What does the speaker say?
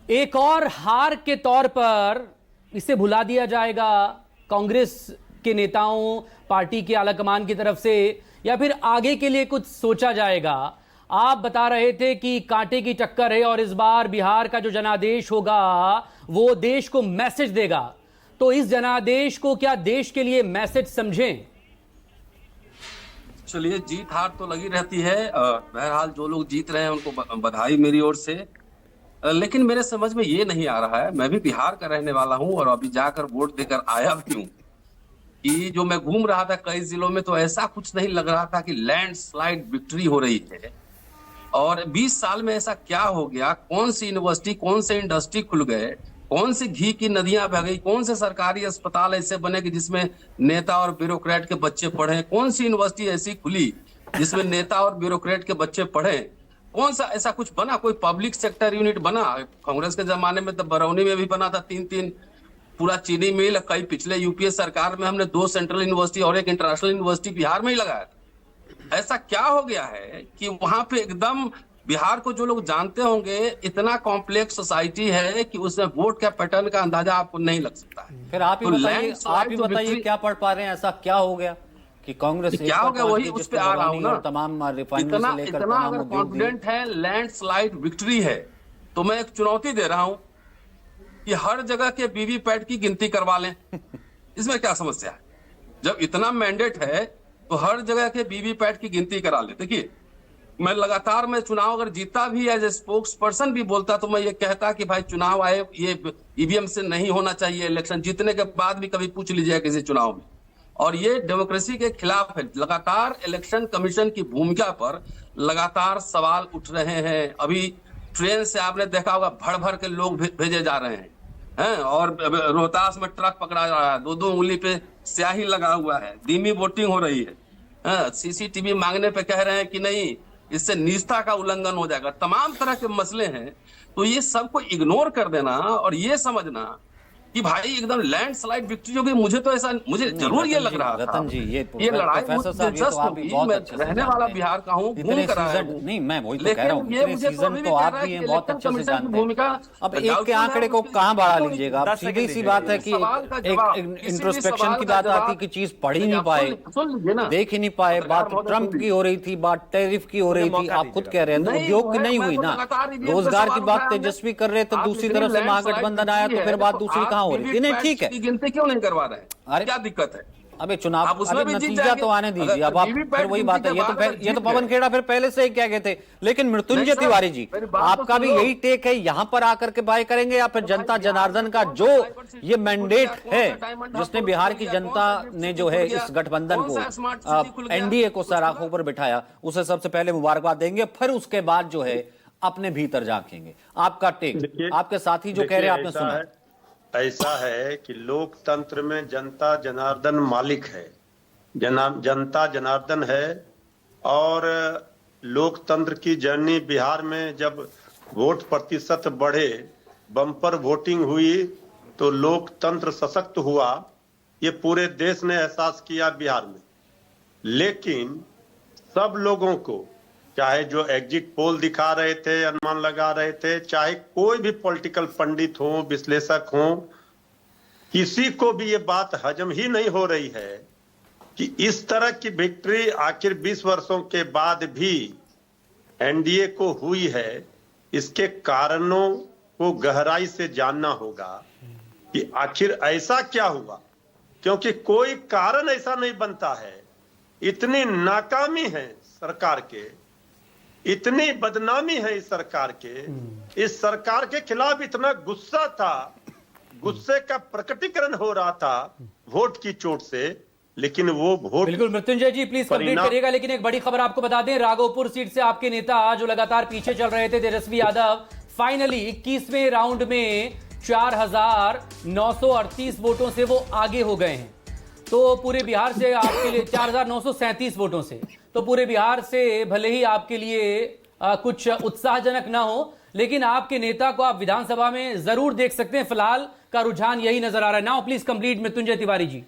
एक और हार के तौर पर इसे भुला दिया जाएगा कांग्रेस के नेताओं, पार्टी के आलाकमान की तरफ से, या फिर आगे के लिए कुछ सोचा जाएगा? आप बता रहे थे कि कांटे की टक्कर है और इस बार बिहार का जो जनादेश होगा वो देश को मैसेज देगा। तो इस जनादेश को क्या देश के लिए मैसेज समझें? चलिए, जीत हार तो लगी रहती है। बहरहाल जो लोग जीत रहे हैं उनको बधाई मेरी ओर से। लेकिन मेरे समझ में ये नहीं आ रहा है, मैं भी बिहार का रहने वाला हूं और अभी जाकर वोट देकर आया भी हूं, कि जो मैं घूम रहा था कई जिलों में, तो ऐसा कुछ नहीं लग रहा था कि लैंडस्लाइड विक्ट्री हो रही है। और 20 साल में ऐसा क्या हो गया? कौन सी यूनिवर्सिटी, कौन से इंडस्ट्री खुल गए, कौन सी घी की नदियां बह गई, कौन से सरकारी अस्पताल ऐसे बने कि जिसमें नेता और ब्यूरोक्रेट के बच्चे पढ़े, कौन सी यूनिवर्सिटी ऐसी खुली जिसमें नेता और ब्यूरोक्रेट के बच्चे पढ़े, कौन सा ऐसा कुछ बना? कोई पब्लिक सेक्टर यूनिट बना? कांग्रेस के जमाने में तो बरौनी में भी बना था, 3-3 पूरा चीनी मिल। कई पिछले यूपीए सरकार में हमने 2 सेंट्रल यूनिवर्सिटी और 1 इंटरनेशनल यूनिवर्सिटी बिहार में ही लगाया था। ऐसा क्या हो गया है कि वहां पे एकदम बिहार को जो लोग जानते होंगे, इतना कॉम्प्लेक्स सोसाइटी है कि उसमें वोट का पैटर्न का अंदाजा आपको नहीं लग सकता है। फिर आप ही बताइए क्या पढ़ पा रहे हैं? ऐसा क्या हो गया कि कांग्रेस क्या हो गया? वही उस पे आ रहा हूं ना। तमाम रिफाइनरी इतना से लेकर इतना तमाम अगर उद्योग कॉन्फिडेंट है, लैंडस्लाइड विक्ट्री है, तो मैं एक चुनौती दे रहा हूं कि हर जगह के वीवीपैट की गिनती करवा लें। इसमें क्या समस्या है? जब इतना मैंडेट है तो हर जगह के वीवीपैट की गिनती करा ले। देखिए, मैं लगातार मैं चुनाव अगर जीता भी एज ए स्पोक्स पर्सन भी बोलता, तो मैं ये कहता कि भाई चुनाव आए, ये ईवीएम से नहीं होना चाहिए। इलेक्शन जीतने के बाद भी कभी पूछ लीजिए किसी चुनाव में, और ये डेमोक्रेसी के खिलाफ है। लगातार इलेक्शन कमीशन की भूमिका पर लगातार सवाल उठ रहे हैं। अभी ट्रेन से आपने देखा होगा, भर भर के लोग भेजे जा रहे हैं, और रोहतास में ट्रक पकड़ा जा रहा है, 2-2 उंगली पे स्याही लगा हुआ है, धीमी वोटिंग हो रही है, सीसीटीवी मांगने पे कह रहे हैं कि नहीं, इससे निष्ठा का उल्लंघन हो जाएगा। तमाम तरह के मसले हैं। तो ये सबको इग्नोर कर देना और ये समझना कि भाई एकदम लैंडस्लाइड विक्ट्री होगी, मुझे जरूर ये लग रहा था। रतन जी, ये लड़ाई प्रोफेसर साहब, ये तो आप भी बहुत अच्छे से रहने वाला बिहार का हूँ, घूम कर आया हूं। नहीं, मैं वही तो कह रहा हूँ, इतने सीजन तो आप भी हैं, बहुत अच्छे से जानते हैं। अब एक के आंकड़े को कहाँ बढ़ा लीजिएगा? अब सीधी सी बात है कि एक इंट्रोस्पेक्शन की बात आती कि चीज पढ़ ही नहीं पाए, देख ही नहीं पाए। बात ट्रंप की हो रही थी, बात टैरिफ की हो रही थी, आप खुद कह रहे हैं। तो उद्योग की नहीं हुई ना, रोजगार की बात तेजस्वी कर रहे थे, दूसरी तरफ से महागठबंधन आया, तो फिर बात दूसरी कहाँ हो रही थी? नहीं, ठीक है, गिनती क्यों नहीं करवा रहे हैं? अरे क्या दिक्कत है? अबे चुनाव नतीजा तो आने दीजिए। अब आप फिर वही बात है, ये तो पवन खेड़ा फिर पहले से ही कह गए थे। लेकिन मृत्युंजय तिवारी जी, आपका भी यही टेक है, यहां पर आकर के बाय करेंगे या फिर जनता जनार्दन का जो ये मैंडेट है, जिसने बिहार की जनता ने जो है इस गठबंधन को, एनडीए को सर आंखों पर बिठाया, उसे सबसे पहले मुबारकबाद देंगे, फिर उसके बाद जो है अपने भीतर झांकेंगे? आपका टेक, आपके साथी जो कह रहे हैं आपने सुना। ऐसा है कि लोकतंत्र में जनता जनार्दन मालिक है, जनता जनार्दन है। और लोकतंत्र की जर्नी बिहार में जब वोट प्रतिशत बढ़े, बम्पर वोटिंग हुई, तो लोकतंत्र सशक्त हुआ। ये पूरे देश ने एहसास किया बिहार में। लेकिन सब लोगों को, चाहे जो एग्जिट पोल दिखा रहे थे, अनुमान लगा रहे थे, चाहे कोई भी पॉलिटिकल पंडित हो, विश्लेषक हो, किसी को भी ये बात हजम ही नहीं हो रही है कि इस तरह की विक्ट्री आखिर 20 वर्षों के बाद भी एनडीए को हुई है। इसके कारणों को गहराई से जानना होगा कि आखिर ऐसा क्या हुआ, क्योंकि कोई कारण ऐसा नहीं बनता है। इतनी नाकामी है सरकार के, इतनी बदनामी है इस सरकार के, इस सरकार के खिलाफ इतना गुस्सा था, गुस्से का प्रकटीकरण हो रहा था वोट की चोट से, लेकिन वो वोट। बिल्कुल मृत्युंजय जी, प्लीज कंप्लीट करिएगा। लेकिन एक बड़ी खबर आपको बता दें, राघोपुर सीट से आपके नेता जो लगातार पीछे चल रहे थे, तेजस्वी यादव, फाइनली 21वें राउंड में 4938 वोटों से वो आगे हो गए हैं। तो पूरे बिहार से आपके लिए 4937 वोटों से, तो पूरे बिहार से भले ही आपके लिए कुछ उत्साहजनक ना हो, लेकिन आपके नेता को आप विधानसभा में जरूर देख सकते हैं। फिलहाल का रुझान यही नजर आ रहा है। Now please complete Mrityunjay Tiwari ji.